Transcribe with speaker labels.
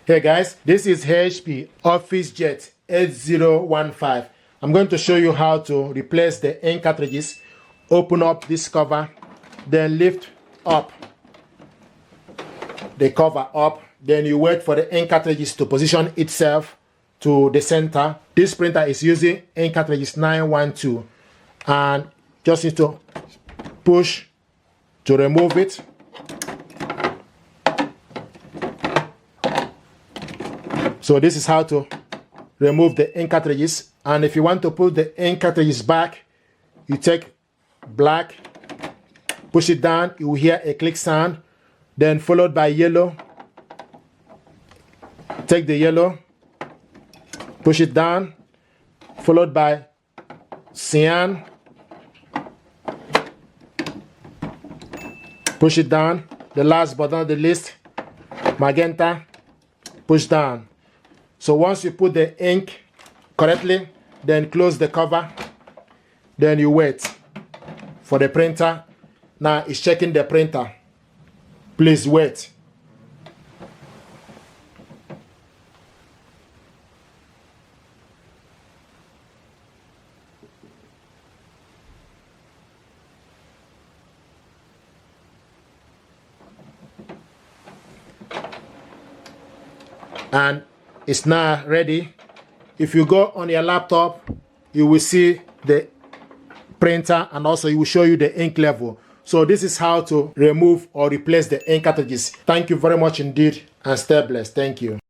Speaker 1: Hey guys, this is HP Officejet 8015. I'm going to show you how to replace the ink cartridges. Open up this cover, then lift up the cover up. Then you wait for the ink cartridges to position itself to the center. This printer is using ink cartridges 912 and just need to push to remove it. So this is how to remove the ink cartridges. And if you want to put the ink cartridges back, you take black, push it down, you will hear a click sound, then followed by yellow. Take the yellow, push it down, followed by cyan, push it down. The last but not the least, magenta, push down. So once you put the ink correctly, then close the cover, then you wait for the printer. Now it's checking the printer. Please wait. And it's now ready. If you go on your laptop, you will see the printer and also it will show you the ink level. So this is how to remove or replace the ink cartridges. Thank you very much indeed and stay blessed. Thank you.